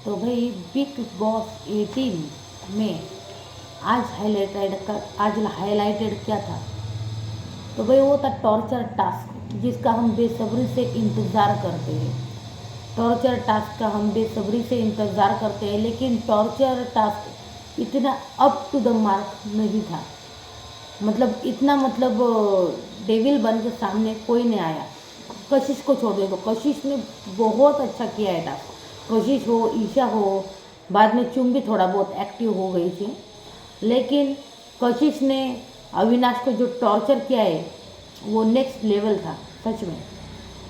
तो भाई big boss 18 में आज हाईलाइटेड क्या था? तो भाई वो था टॉर्चर टास्क, जिसका हम बेसब्री से इंतज़ार करते हैं। टॉर्चर टास्क का हम बेसब्री से इंतज़ार करते हैं, लेकिन टॉर्चर टास्क इतना अप टू द मार्क नहीं था। मतलब इतना डेविल बन के सामने कोई नहीं आया। कशिश को छोड़ दे तो कशिश ने बहुत अच्छा किया है टास्क। कशिश हो, ईशा हो, बाद में चुम भी थोड़ा बहुत एक्टिव हो गई थी, लेकिन कशिश ने अविनाश को जो टॉर्चर किया है वो नेक्स्ट लेवल था सच में।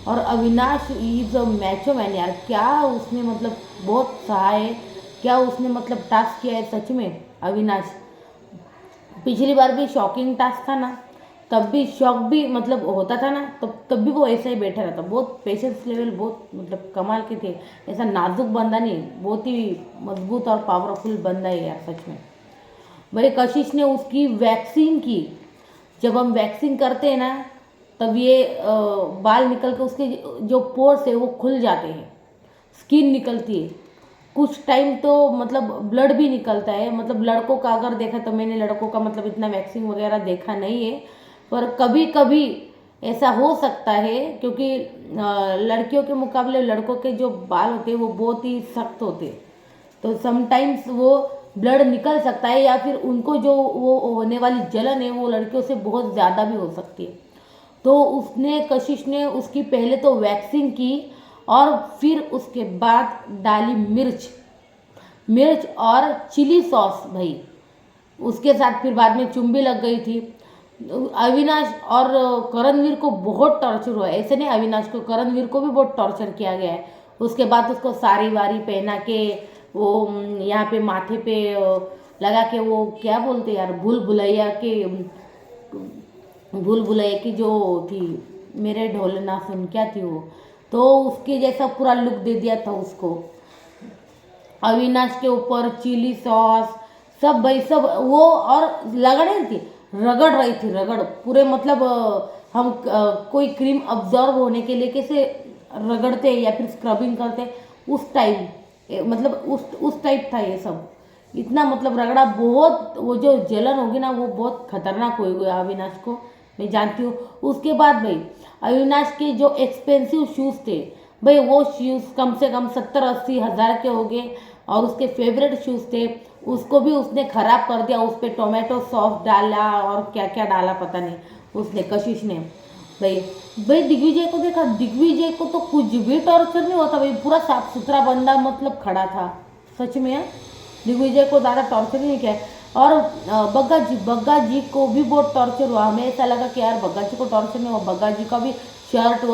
और Avinash is a Macho man यार, क्या उसने बहुत सहा है, क्या उसने टास्क किया है सच में अविनाश। पिछली बार भी शॉकिंग टास्क था ना, तब भी शॉक भी होता था ना, तब भी वो ऐसा ही बैठा रहता। बहुत पेशेंस लेवल बहुत कमाल के थे। ऐसा नाजुक बंदा नहीं, बहुत ही मजबूत और पावरफुल बंदा है यार सच में। भाई कशिश ने उसकी वैक्सीन की। जब हम वैक्सीन करते हैं ना, तब ये बाल निकल के उसके जो पोर्स है वो खुल जाते हैं, स्किन निकलती है। कुछ टाइम तो ब्लड भी निकलता है। लड़कों का अगर देखा तो मैंने लड़कों का इतना वैक्सीन वगैरह देखा नहीं है, पर कभी कभी ऐसा हो सकता है, क्योंकि लड़कियों के मुकाबले लड़कों के जो बाल होते हैं वो बहुत ही सख्त होते हैं। तो समटाइम्स वो ब्लड निकल सकता है, या फिर उनको जो वो होने वाली जलन है वो लड़कियों से बहुत ज़्यादा भी हो सकती है। तो उसने कशिश ने उसकी पहले तो वैक्सिंग की, और फिर उसके बाद डाली मिर्च मिर्च और चिली सॉस भाई। उसके साथ फिर बाद में चुम्बी लग गई थी। अविनाश और करणवीर को बहुत टॉर्चर हुआ है। ऐसे नहीं, अविनाश को, करणवीर को भी बहुत टॉर्चर किया गया है। उसके बाद उसको साड़ी वारी पहना के वो यहाँ पे माथे पे लगा के, वो क्या बोलते यार, भूल भुलैया की जो थी, मेरे ढोल ना सुन, क्या थी वो, तो उसके जैसा पूरा लुक दे दिया था उसको। अविनाश के ऊपर चिली सॉस सब भाई सब वो, और रगड़ पूरे हम कोई क्रीम अब्जॉर्ब होने के लिए कैसे रगड़ते या फिर स्क्रबिंग करते, उस टाइम उस टाइप था ये सब। इतना रगड़ा बहुत, वो जो जलन होगी ना वो बहुत खतरनाक होगी अविनाश को, मैं जानती हूँ। उसके बाद भाई अविनाश के जो एक्सपेंसिव शूज़ थे भाई, वो शूज़ कम से कम 70-80 हज़ार के हो गए, और उसके फेवरेट शूज़ थे, उसको भी उसने ख़राब कर दिया। उस पर टोमेटो सॉस डाला और क्या क्या डाला पता नहीं उसने, कशिश ने। भाई भाई दिग्विजय को देखा, दिग्विजय को तो कुछ भी टॉर्चर नहीं होता भाई, पूरा साफ सुथरा बंदा खड़ा था सच में है। दिग्विजय को ज़्यादा टॉर्चर ही नहीं किया। और बग्गा जी को भी बहुत टॉर्चर हुआ। हमें ऐसा लगा कि यार बग्गा जी को टॉर्चर नहीं हुआ, बग्गा जी का भी शर्ट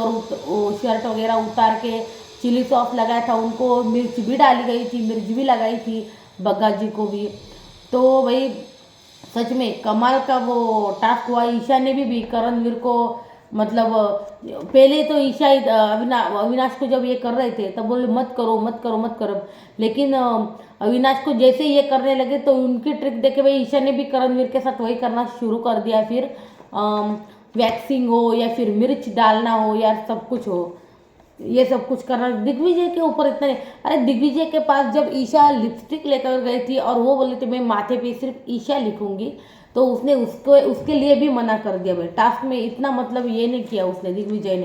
वगैरह उतार के चिली सॉस लगाया था, उनको मिर्च भी डाली गई थी, मिर्च भी लगाई थी बग्गा जी को भी। तो भाई सच में कमाल का वो टास्क हुआ। ईशा ने भी करणवीर को पहले तो ईशा अविनाश को जब ये कर रहे थे तब बोले मत करो मत करो मत करो, लेकिन अविनाश को जैसे ये करने लगे तो उनकी ट्रिक देखे भाई ईशा ने भी करणवीर के साथ वही करना शुरू कर दिया। फिर वैक्सिंग हो या फिर मिर्च डालना हो या सब कुछ हो, ये सब कुछ करना दिग्विजय के ऊपर इतना नहीं। अरे दिग्विजय के पास जब ईशा लिपस्टिक लेकर गई थी और वो बोली थी मैं माथे पे सिर्फ ईशा लिखूंगी, तो उसने उसके लिए भी मना कर दिया भाई। टास्क में इतना ये नहीं किया उसने, दिग्विजय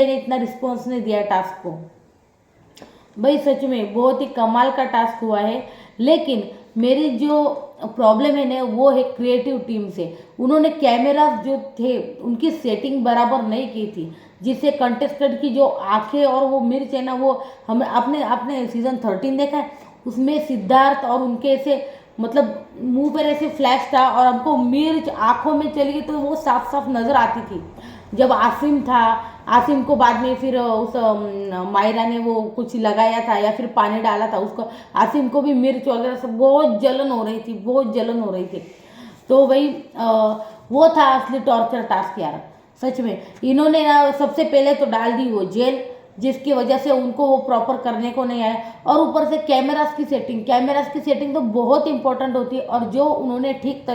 ने इतना रिस्पॉन्स नहीं दिया टास्क को भाई। सच में बहुत ही कमाल का टास्क हुआ है। लेकिन मेरी जो प्रॉब्लम है ना वो है क्रिएटिव टीम से। उन्होंने कैमरास जो थे उनकी सेटिंग बराबर नहीं की थी, जिससे कंटेस्टेंट की जो आंखें और वो मिर्च है ना, वो हमें आपने आपने सीजन 13 देखा है, उसमें सिद्धार्थ और उनके ऐसे मुंह पर ऐसे फ्लैश था और हमको मिर्च आंखों में चली गई, तो वो साफ साफ नज़र आती थी। जब आसिम था, आसिम को बाद में फिर उस मायरा ने वो कुछ लगाया था या फिर पानी डाला था उसको, आसिम को भी मिर्च वगैरह सब बहुत जलन हो रही थी, बहुत जलन हो रही थी। तो भाई वो था असली टॉर्चर टास्क यार सच में। इन्होंने ना सबसे पहले तो डाल दी वो जेल, जिसकी वजह से उनको वो प्रॉपर करने को नहीं आया। और ऊपर से कैमरास की सेटिंग तो बहुत इंपॉर्टेंट होती है, और जो उन्होंने ठीक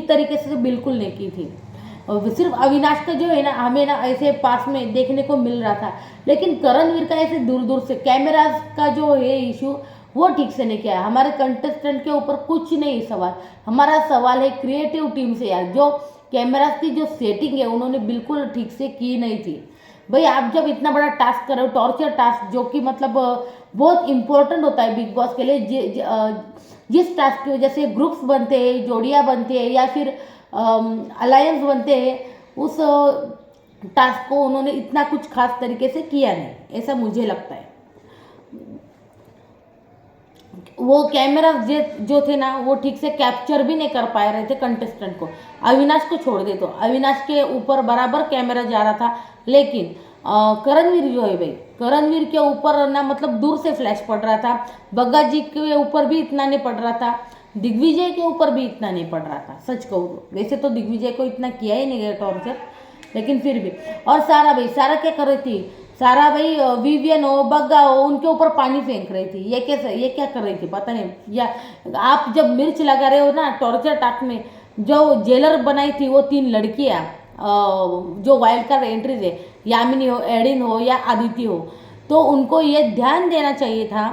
तरीके से बिल्कुल नहीं की थी। और सिर्फ अविनाश का जो है ना हमें ना ऐसे पास में देखने को मिल रहा था, लेकिन करणवीर का ऐसे दूर दूर से कैमरा का जो है इशू वो ठीक से नहीं किया है। हमारे कंटेस्टेंट के ऊपर कुछ नहीं सवाल, हमारा सवाल है क्रिएटिव टीम से यार, जो कैमरास की जो सेटिंग है उन्होंने बिल्कुल ठीक से की नहीं थी। भाई आप जब इतना बड़ा टास्क कर रहे हो, टॉर्चर टास्क जो कि मतलब बहुत इंपॉर्टेंट होता है बिग बॉस के लिए, जिस टास्क की वजह से ग्रुप्स बनते हैं, जोड़ियाँ बनते हैं या फिर अलायंस बनते हैं, उस टास्क को उन्होंने इतना कुछ खास तरीके से किया नहीं, ऐसा मुझे लगता है। वो कैमरा जो थे ना वो ठीक से कैप्चर भी नहीं कर पा रहे थे कंटेस्टेंट को। अविनाश को छोड़ दे तो अविनाश के ऊपर बराबर कैमरा जा रहा था, लेकिन करणवीर जो है भाई, करणवीर के ऊपर ना मतलब दूर से फ्लैश पड़ रहा था, बग्गा जी के ऊपर भी इतना नहीं पड़ रहा था, दिग्विजय के ऊपर भी इतना नहीं पड़ रहा था। सच कहूँ तो वैसे तो दिग्विजय को इतना किया ही नहीं गया टॉर्चर, लेकिन फिर भी। और सारा भाई, सारा क्या कर रही थी, सारा भाई विवियन हो, बग्गा हो, उनके ऊपर पानी फेंक रही थी। ये कैसे, ये क्या कर रही थी पता नहीं। या आप जब मिर्च लगा रहे हो ना टॉर्चर टास्क में, जो जेलर बनाई थी वो 3 लड़कियां जो वाइल्ड कार्ड एंट्रीज है, यामिनी हो, एडिन हो या आदिति हो, तो उनको ये ध्यान देना चाहिए था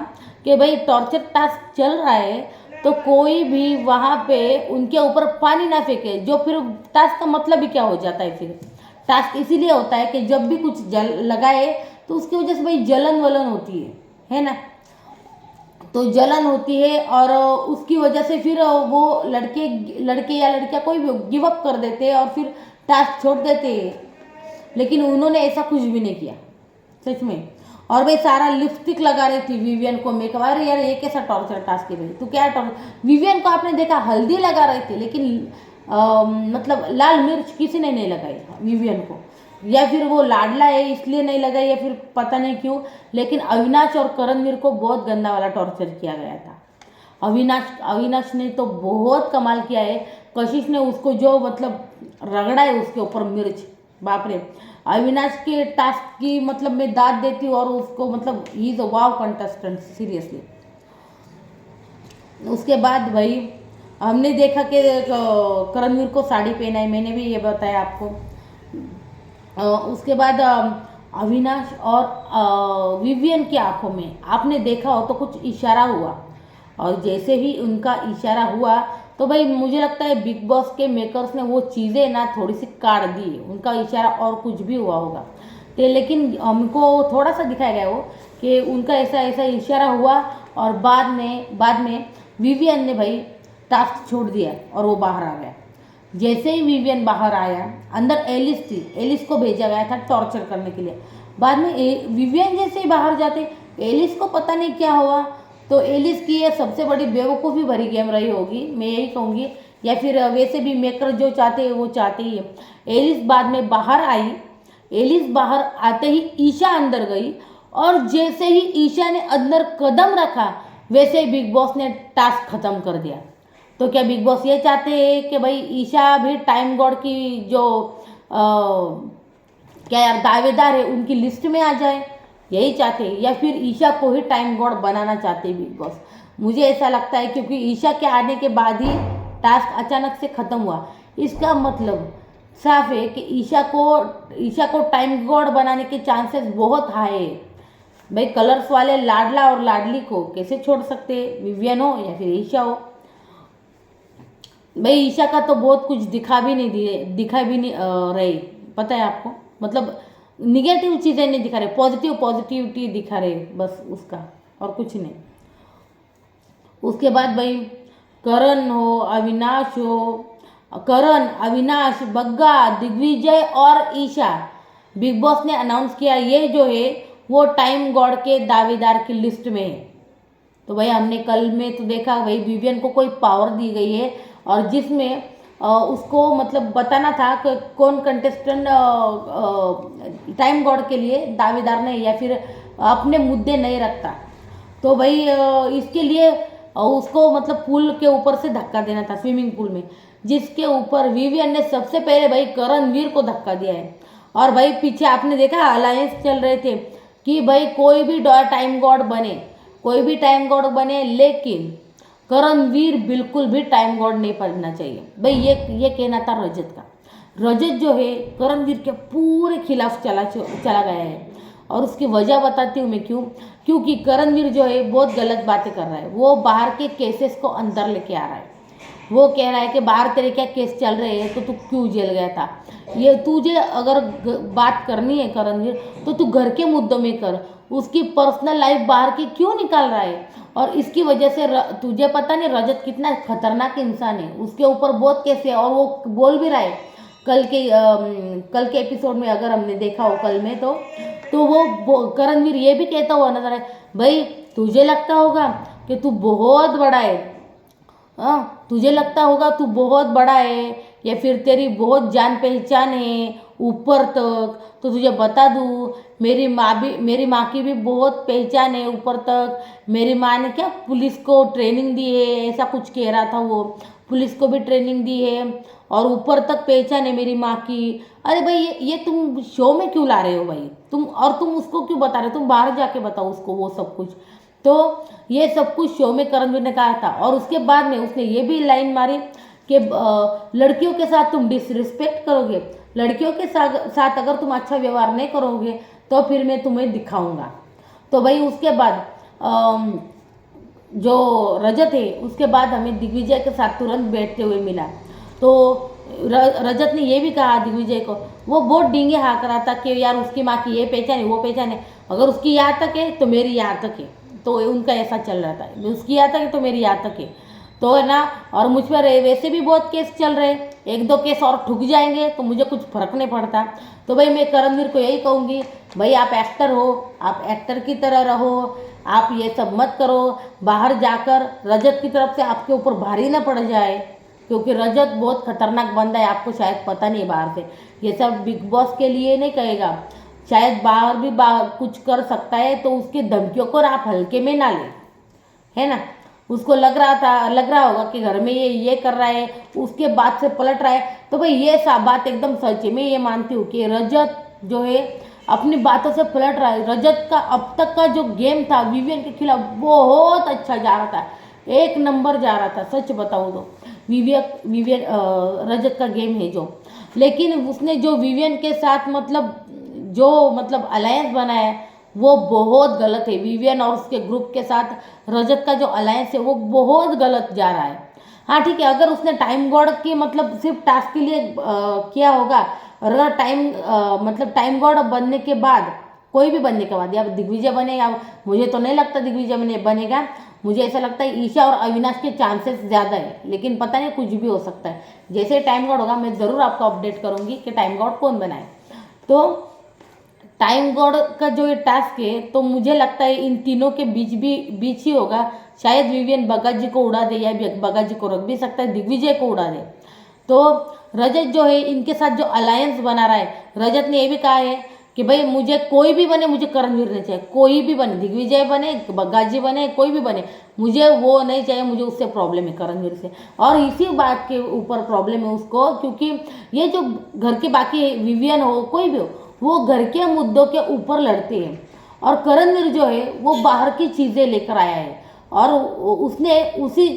कि भाई टॉर्चर टास्क चल रहा है तो कोई भी वहाँ पे उनके ऊपर पानी ना फेंके, जो फिर टास्क का मतलब ही क्या हो जाता है। फिर टास्क इसीलिए होता है कि जब भी कुछ जल लगाए तो उसकी वजह से भाई जलन वलन होती है ना, तो जलन होती है और उसकी वजह से फिर वो लड़के या लड़कियां कोई भी गिव अप कर देते हैं और फिर टास्क छोड़ देते हैं। लेकिन उन्होंने ऐसा कुछ भी नहीं किया सच में। और भाई सारा लिपस्टिक लगा रही थी विवियन को मेकअप, अरे यार ये कैसा टॉर्चर टास्क है भाई, तू क्या टॉर्चर। विवियन को आपने देखा हल्दी लगा रही थी, लेकिन मतलब लाल मिर्च किसी ने नहीं लगाई विवियन को, या फिर वो लाडला है इसलिए नहीं लगाई या फिर पता नहीं क्यों। लेकिन अविनाश और करणवीर को बहुत गंदा वाला टॉर्चर किया गया था। अविनाश ने तो बहुत कमाल किया है, कशिश ने उसको जो मतलब रगड़ा है उसके ऊपर मिर्च, बाप रे। अविनाश के टास्क की मतलब मैं दाद देती हूँ और उसको मतलब he is a wow contestant seriously. उसके बाद भाई हमने देखा कि करणवीर को साड़ी पहनाई, मैंने भी ये बताया आपको। उसके बाद अविनाश और विवियन की आंखों में आपने देखा हो तो कुछ इशारा हुआ, और जैसे ही उनका इशारा हुआ तो भाई मुझे लगता है बिग बॉस के मेकर्स ने वो चीज़ें ना थोड़ी सी काट दी, उनका इशारा और कुछ भी हुआ होगा तो, लेकिन हमको थोड़ा सा दिखाया गया वो कि उनका ऐसा ऐसा इशारा हुआ और बाद में विवियन ने भाई टास्क छोड़ दिया और वो बाहर आ गया। जैसे ही विवियन बाहर आया, अंदर एलिस थी, एलिस को भेजा गया था टॉर्चर करने के लिए। बाद में विवियन जैसे ही बाहर जाते एलिस को पता नहीं क्या हुआ, तो एलिस की ये सबसे बड़ी बेवकूफ़ी भरी गेम रही होगी, मैं यही कहूँगी। या फिर वैसे भी मेकर जो चाहते हैं वो चाहते ही है। एलिस बाद में बाहर आई, एलिस बाहर आते ही ईशा अंदर गई, और जैसे ही ईशा ने अंदर कदम रखा वैसे ही बिग बॉस ने टास्क खत्म कर दिया। तो क्या बिग बॉस ये चाहते हैं कि भाई ईशा भी टाइम गॉड की जो क्या यार दावेदार है उनकी लिस्ट में आ जाए, यही चाहते हैं, या फिर ईशा को ही टाइम गॉड बनाना चाहते हैं बिग बॉस। मुझे ऐसा लगता है क्योंकि ईशा के आने के बाद ही टास्क अचानक से ख़त्म हुआ, इसका मतलब साफ है कि ईशा को टाइम गॉड बनाने के चांसेस बहुत हाई है। भाई कलर्स वाले लाडला और लाडली को कैसे छोड़ सकते हैं, विवियन हो या फिर ईशा हो। भाई ईशा का तो बहुत कुछ दिखा भी नहीं रही, पता है आपको, मतलब निगेटिव चीज़ें नहीं दिखा रहे, पॉजिटिविटी दिखा रहे बस उसका, और कुछ नहीं। उसके बाद भाई करण हो, अविनाश हो, करण, अविनाश, बग्गा, दिग्विजय और ईशा, बिग बॉस ने अनाउंस किया ये जो है वो टाइम गॉड के दावेदार की लिस्ट में है। तो भाई हमने कल में तो देखा भाई विवियन को कोई पावर दी गई है, और जिसमें उसको मतलब बताना था कि कौन कंटेस्टेंट टाइम गॉड के लिए दावेदार नहीं या फिर अपने मुद्दे नहीं रखता। तो भाई इसके लिए उसको मतलब पूल के ऊपर से धक्का देना था, स्विमिंग पूल में, जिसके ऊपर विवियन ने सबसे पहले भाई करणवीर को धक्का दिया है। और भाई पीछे आपने देखा अलायंस चल रहे थे कि भाई कोई भी टाइम गॉड बने, लेकिन करणवीर बिल्कुल भी टाइम गॉड नहीं बनना चाहिए। भाई ये कहना था रजत का। रजत जो है करणवीर के पूरे खिलाफ चला गया है। और उसकी वजह बताती हूँ मैं क्यों। क्योंकि करणवीर जो है बहुत गलत बातें कर रहा है। वो बाहर के केसेस को अंदर लेके आ रहा है। वो कह रहा है कि बाहर तेरे क्या केस चल रहे हैं तो तू क्यों जेल गया था। ये तुझे अगर बात करनी है करणवीर तो तू घर के मुद्दों में कर। उसकी पर्सनल लाइफ बाहर की क्यों निकाल रहा है। और इसकी वजह से तुझे पता नहीं रजत कितना खतरनाक इंसान है। उसके ऊपर बहुत केस है और वो बोल भी रहा है कल के एपिसोड में, अगर हमने देखा हो कल में तो वो करणवीर ये भी कहता हुआ नजर है, भाई तुझे लगता होगा कि तू बहुत बड़ा है, हाँ तुझे लगता होगा तू बहुत बड़ा है या फिर तेरी बहुत जान पहचान है ऊपर तक, तो तुझे बता दूँ मेरी माँ की भी बहुत पहचान है ऊपर तक। मेरी माँ ने क्या पुलिस को ट्रेनिंग दी है, ऐसा कुछ कह रहा था वो। पुलिस को भी ट्रेनिंग दी है और ऊपर तक पहचान है मेरी माँ की। अरे भाई ये तुम शो में क्यों ला रहे हो भाई तुम उसको क्यों बता रहे हो। तुम बाहर जाके बताओ उसको वो सब कुछ। तो ये सब कुछ शो में करणवीर ने कहा था। और उसके बाद में उसने ये भी लाइन मारी कि लड़कियों के साथ तुम डिसरिस्पेक्ट करोगे, लड़कियों के साथ अगर तुम अच्छा व्यवहार नहीं करोगे तो फिर मैं तुम्हें दिखाऊंगा। तो भाई उसके बाद जो रजत है उसके बाद हमें दिग्विजय के साथ तुरंत बैठते हुए मिला। तो रजत ने ये भी कहा दिग्विजय को, वो बहुत डींगे हाँक रहा था कि यार उसकी माँ की ये पहचान है वो पहचान है, अगर उसकी यहाँ तक है तो मेरी यहाँ तक है। तो उनका ऐसा चल रहा था, उसकी यहाँ तक है तो मेरी यहाँ तक है, तो है ना। और मुझ पर वैसे भी बहुत केस चल रहे, एक दो केस और ठुक जाएंगे तो मुझे कुछ फर्क नहीं पड़ता। तो भाई मैं करणवीर को यही कहूँगी, भाई आप एक्टर हो, आप एक्टर की तरह रहो, आप ये सब मत करो। बाहर जाकर रजत की तरफ से आपके ऊपर भारी ना पड़ जाए, क्योंकि रजत बहुत खतरनाक बंदा है, आपको शायद पता नहीं बाहर से। ये सब बिग बॉस के लिए नहीं कहेगा, शायद बाहर भी कुछ कर सकता है, तो उसकी धमकियों को आप हल्के में ना लें, है ना। उसको लग रहा होगा कि घर में ये कर रहा है, उसके बाद से पलट रहा है। तो भाई ये सब बात एकदम सच है। मैं ये मानती हूँ कि रजत जो है अपनी बातों से पलट रहा है। रजत का अब तक का जो गेम था विवियन के खिलाफ बहुत अच्छा जा रहा था, एक नंबर जा रहा था। सच बताऊँ तो विवियन रजत का गेम है जो, लेकिन उसने जो विवियन के साथ मतलब अलायंस बनाया वो बहुत गलत है। विवियन और उसके ग्रुप के साथ रजत का जो अलायंस है वो बहुत गलत जा रहा है। हाँ ठीक है, अगर उसने टाइम गॉड की सिर्फ टास्क के लिए किया होगा, और अगर टाइम गॉड बनने के बाद, कोई भी बनने के बाद, या दिग्विजय बने, या मुझे तो नहीं लगता दिग्विजय बनेगा, मुझे ऐसा लगता है ईशा और अविनाश के चांसेस ज़्यादा है, लेकिन पता नहीं कुछ भी हो सकता है। जैसे टाइम गॉड होगा मैं ज़रूर आपको अपडेट करूँगी कि टाइम गॉड कौन बनाए। तो टाइम गॉड का जो ये टास्क है तो मुझे लगता है इन तीनों के बीच ही होगा। शायद विवियन बगा जी को उड़ा दे, या बगा जी को रख भी सकता है, दिग्विजय को उड़ा दे। तो रजत जो है इनके साथ जो अलायंस बना रहा है, रजत ने ये भी कहा है कि भाई मुझे कोई भी बने, मुझे करणवीर नहीं चाहिए, कोई भी बने, दिग्विजय बने, बग्गा जी बने, कोई भी बने, मुझे वो नहीं चाहिए, मुझे उससे प्रॉब्लम है करणवीर से। और इसी बात के ऊपर प्रॉब्लम है उसको, क्योंकि ये जो घर के बाकी विवियन हो कोई भी हो, वो घर के मुद्दों के ऊपर लड़ते हैं। और करणवीर जो है वो बाहर की चीज़ें लेकर आया है, और उसने उसी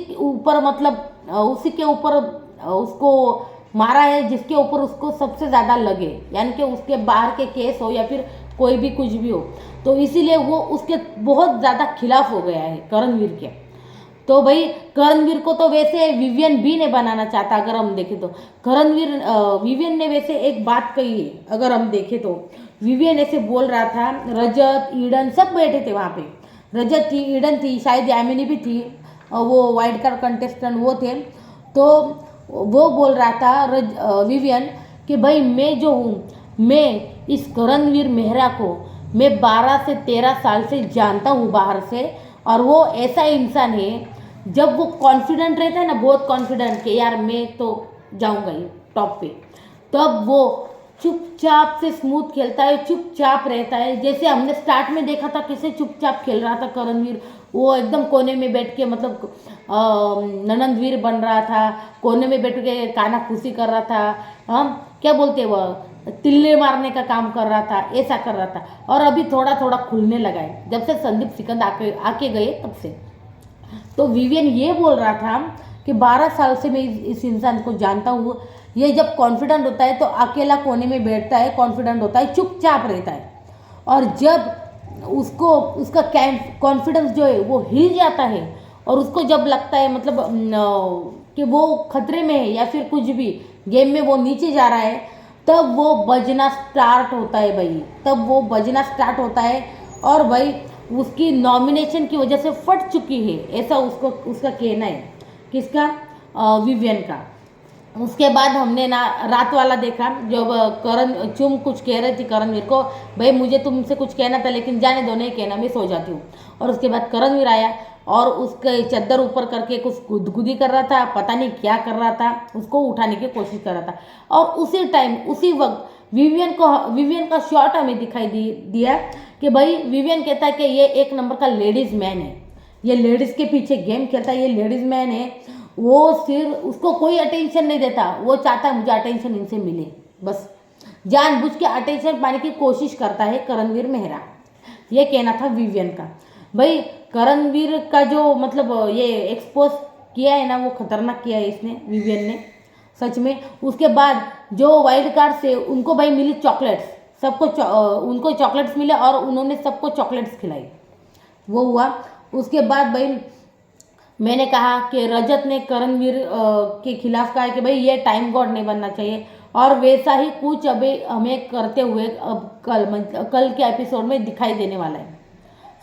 के ऊपर उसको मारा है जिसके ऊपर उसको सबसे ज़्यादा लगे, यानी कि उसके बाहर के केस हो या फिर कोई भी कुछ भी हो। तो इसीलिए वो उसके बहुत ज़्यादा खिलाफ हो गया है करणवीर के। तो भाई करणवीर को तो वैसे विवियन भी नहीं बनाना चाहता, अगर हम देखें तो विवियन ने वैसे एक बात कही है, अगर हम देखें तो विवियन ऐसे बोल रहा था, रजत ईडन सब बैठे थे वहाँ पे, रजत थी, ईडन थी, शायद यामिनी भी थी, वो वाइल्ड कार्ड कंटेस्टेंट वो थे। तो वो बोल रहा था विवियन कि भाई मैं जो हूँ, मैं इस करणवीर मेहरा को मैं 12 से 13 साल से जानता हूँ बाहर से, और वो ऐसा इंसान है जब वो कॉन्फिडेंट रहता है ना, बहुत कॉन्फिडेंट कि यार मैं तो जाऊँगा ही टॉप पे, तब वो चुपचाप से स्मूथ खेलता है, चुपचाप रहता है। जैसे हमने स्टार्ट में देखा था कैसे चुपचाप खेल रहा था करणवीर, वो एकदम कोने में बैठ के ननंदवीर बन रहा था, कोने में बैठ के काना फूसी कर रहा था, हम क्या बोलते वो तिल्ले मारने का काम कर रहा था, ऐसा कर रहा था। और अभी थोड़ा थोड़ा खुलने लगा है जब से संदीप सिकंद आके गए तब से। तो विवियन ये बोल रहा था कि 12 साल से मैं इस इंसान को जानता हूँ, ये जब कॉन्फिडेंट होता है तो अकेला कोने में बैठता है, कॉन्फिडेंट होता है, चुपचाप रहता है। और जब उसको उसका कॉन्फिडेंस जो है वो हिल जाता है और उसको जब लगता है मतलब कि वो खतरे में है या फिर कुछ भी गेम में वो नीचे जा रहा है, तब वो बजना स्टार्ट होता है भाई, तब वो बजना स्टार्ट होता है। और भाई उसकी नॉमिनेशन की वजह से फट चुकी है, ऐसा उसको उसका कहना है। किसका? विवियन का। उसके बाद हमने ना रात वाला देखा, जब करण चुम कुछ कह रही थी करणवीर को, भाई मुझे तुमसे कुछ कहना था लेकिन जाने दो, नहीं कहना, मैं सो जाती हूँ। और उसके बाद करणवीर आया और उसके चद्दर ऊपर करके कुछ गुदगुदी कर रहा था, पता नहीं क्या कर रहा था, उसको उठाने की कोशिश कर रहा था। और उसी टाइम उसी वक्त विवियन का शॉट हमें दिखाई दिया कि भाई विवियन कहता है कि ये एक नंबर का लेडीज मैन है, ये लेडीज़ के पीछे गेम खेलता है, ये लेडीज मैन है। वो सिर्फ उसको कोई अटेंशन नहीं देता, वो चाहता है मुझे अटेंशन इनसे मिले, बस जानबूझ के अटेंशन पाने की कोशिश करता है करणवीर मेहरा। ये कहना था विवियन का। भाई करणवीर का जो मतलब ये एक्सपोज किया है ना, वो खतरनाक किया है इसने, विवियन ने, सच में। उसके बाद जो वाइल्ड कार्ड से उनको भाई मिली चॉकलेट्स, सबको उनको चॉकलेट्स मिले और उन्होंने सबको चॉकलेट्स खिलाई, वो हुआ। उसके बाद भाई मैंने कहा कि रजत ने करणवीर के खिलाफ कहा कि भाई ये टाइम गॉड नहीं बनना चाहिए, और वैसा ही कुछ अभी हमें करते हुए अब कल के एपिसोड में दिखाई देने वाला है।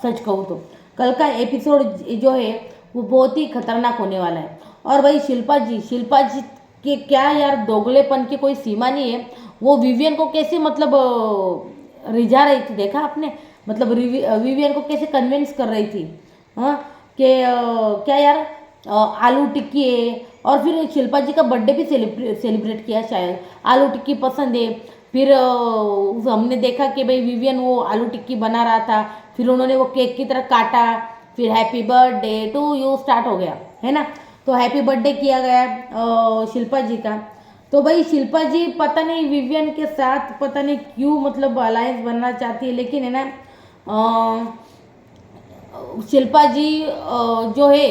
सच कहूँ तो कल का एपिसोड जो है वो बहुत ही खतरनाक होने वाला है। और भाई शिल्पा जी के क्या यार, दोगलेपन की कोई सीमा नहीं है। वो विवियन को कैसे मतलब रिझा रही थी, देखा आपने? मतलब विवियन को कैसे कन्विंस कर रही थी, हाँ, कि क्या यार, आलू टिक्की है। और फिर शिल्पा जी का बर्थडे भी सेलिब्रेट किया, शायद आलू टिक्की पसंद है। फिर हमने देखा कि भाई विवियन वो आलू टिक्की बना रहा था, फिर उन्होंने वो केक की तरह काटा, फिर happy birthday to you start हो गया, है ना। तो हैप्पी बर्थडे किया गया शिल्पा जी का। तो भाई शिल्पा जी पता नहीं विवियन के साथ पता नहीं क्यों मतलब अलायंस बनना चाहती है, लेकिन है ना शिल्पा जी जो है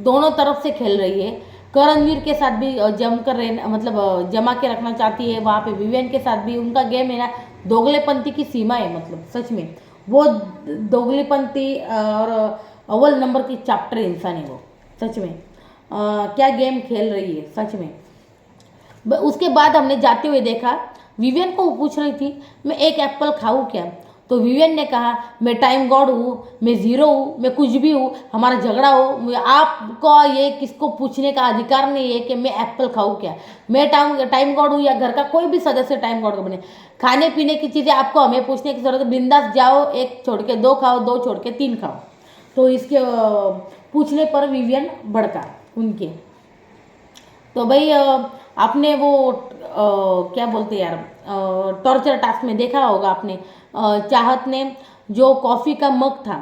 दोनों तरफ से खेल रही है। करणवीर के साथ भी जमकर रहना मतलब जमा के रखना चाहती है, वहाँ पे विवियन के साथ भी उनका गेम है ना, दोगलेपंथी की सीमा है, मतलब सच में वो दोगलेपंथी और अव्वल नंबर की चैप्टर इंसान है वो, सच में। क्या गेम खेल रही है सच में। उसके बाद हमने जाते हुए देखा, विवियन को पूछ रही थी मैं एक एप्पल खाऊं क्या, तो विवियन ने कहा मैं टाइम गॉड हूँ, मैं ज़ीरो हूँ, मैं कुछ भी हूँ, हमारा झगड़ा हो, आपको ये किसको पूछने का अधिकार नहीं है कि मैं एप्पल खाऊं क्या। मैं टाइम गॉड हूँ या घर का कोई भी सदस्य टाइम गॉड का बने, खाने पीने की चीज़ें आपको हमें पूछने की जरूरत है, बिंदास जाओ, एक छोड़ के दो खाओ, दो छोड़ के तीन खाओ। तो इसके पूछने पर विवियन भड़का उनके। तो भाई आपने वो क्या बोलते यार, टॉर्चर टास्क में देखा होगा आपने, चाहत ने जो कॉफ़ी का मग था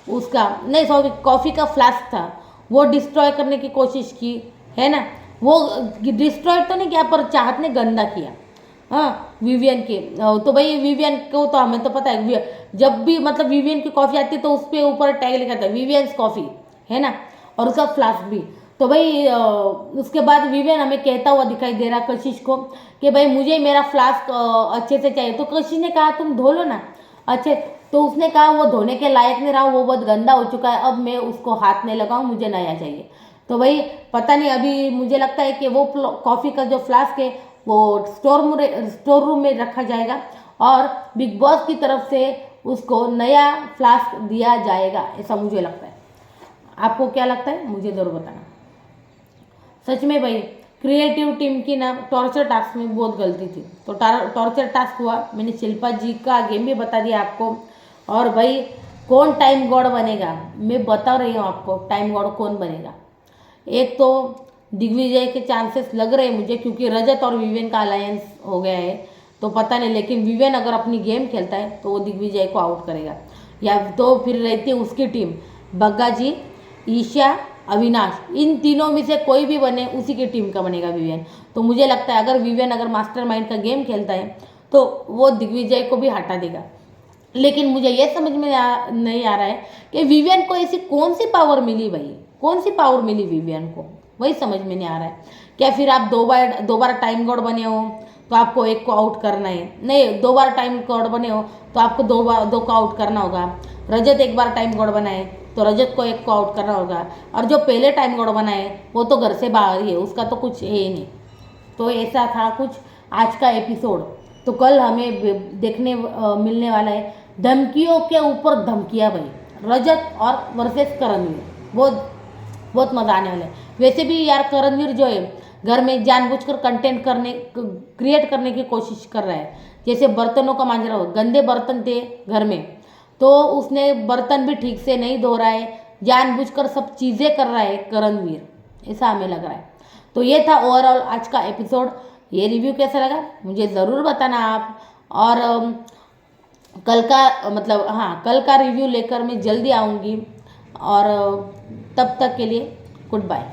उसका, नहीं सॉरी, कॉफ़ी का फ्लास्क था, वो डिस्ट्रॉय करने की कोशिश की, है ना। वो डिस्ट्रॉय तो नहीं किया पर चाहत ने गंदा किया, हाँ, विवियन के। तो भाई विवियन को तो हमें तो पता है, जब भी मतलब विवियन की कॉफ़ी आती है तो उस पर ऊपर टैग लिखा था विवियंस कॉफ़ी, है ना, और उसका फ्लास्क भी। तो भाई उसके बाद विवियन हमें कहता हुआ दिखाई दे रहा कशिश को कि भाई मुझे मेरा फ्लास्क अच्छे से चाहिए। तो कशिश ने कहा तुम धो लो ना अच्छे, तो उसने कहा वो धोने के लायक नहीं रहा, वो बहुत गंदा हो चुका है, अब मैं उसको हाथ नहीं लगाऊं, मुझे नया चाहिए। तो भाई पता नहीं, अभी मुझे लगता है कि वो कॉफ़ी का जो फ्लास्क है वो स्टोर रूम में रखा जाएगा और बिग बॉस की तरफ से उसको नया फ्लास्क दिया जाएगा, ऐसा मुझे लगता है। आपको क्या लगता है मुझे ज़रूर बताना। सच में भाई क्रिएटिव टीम की ना टॉर्चर टास्क में बहुत गलती थी। तो टॉर्चर टास्क हुआ, मैंने शिल्पा जी का गेम भी बता दिया आपको। और भाई कौन टाइम गॉड बनेगा, मैं बता रही हूँ आपको टाइम गॉड कौन बनेगा। एक तो दिग्विजय के चांसेस लग रहे हैं मुझे, क्योंकि रजत और विवियन का अलायंस हो गया है, तो पता नहीं, लेकिन विवियन अगर अपनी गेम खेलता है तो वो दिग्विजय को आउट करेगा, या तो फिर रहती है उसकी टीम बग्गा जी, ईशा, अविनाश, इन तीनों में से कोई भी बने उसी की टीम का बनेगा विवियन। तो मुझे लगता है अगर विवियन अगर मास्टरमाइंड का गेम खेलता है तो वो दिग्विजय को भी हटा देगा। लेकिन मुझे ये समझ में नहीं आ रहा है कि विवियन को ऐसी कौन सी पावर मिली भाई, कौन सी पावर मिली विवियन को, वही समझ में नहीं आ रहा है। क्या फिर आप दो बार टाइम गॉड बने हो तो आपको एक को आउट करना है? नहीं, 2 बार टाइम गॉड बने हो तो आपको दो को आउट करना होगा। रजत एक बार टाइम गॉड बनाए तो रजत को एक को आउट करना होगा, और जो पहले टाइम गॉड बनाए वो तो घर से बाहर ही है, उसका तो कुछ है ही नहीं। तो ऐसा था कुछ आज का एपिसोड। तो कल हमें देखने मिलने वाला है धमकियों के ऊपर धमकियाँ भाई, रजत और वर्सेस करणवीर। बहुत बहुत मज़ा आने वाला है। वैसे भी यार करणवीर जो है घर में जानबूझकर कंटेंट क्रिएट करने की कोशिश कर रहा है। जैसे बर्तनों का मांजरा हो, गंदे बर्तन थे घर में तो उसने बर्तन भी ठीक से नहीं धो रहा है, जानबूझकर सब चीज़ें कर रहा है करणवीर, ऐसा हमें लग रहा है। तो ये था ओवरऑल आज का एपिसोड। ये रिव्यू कैसा लगा मुझे ज़रूर बताना आप। और कल का मतलब हाँ, कल का रिव्यू लेकर मैं जल्दी आऊँगी। और तब तक के लिए गुड बाय।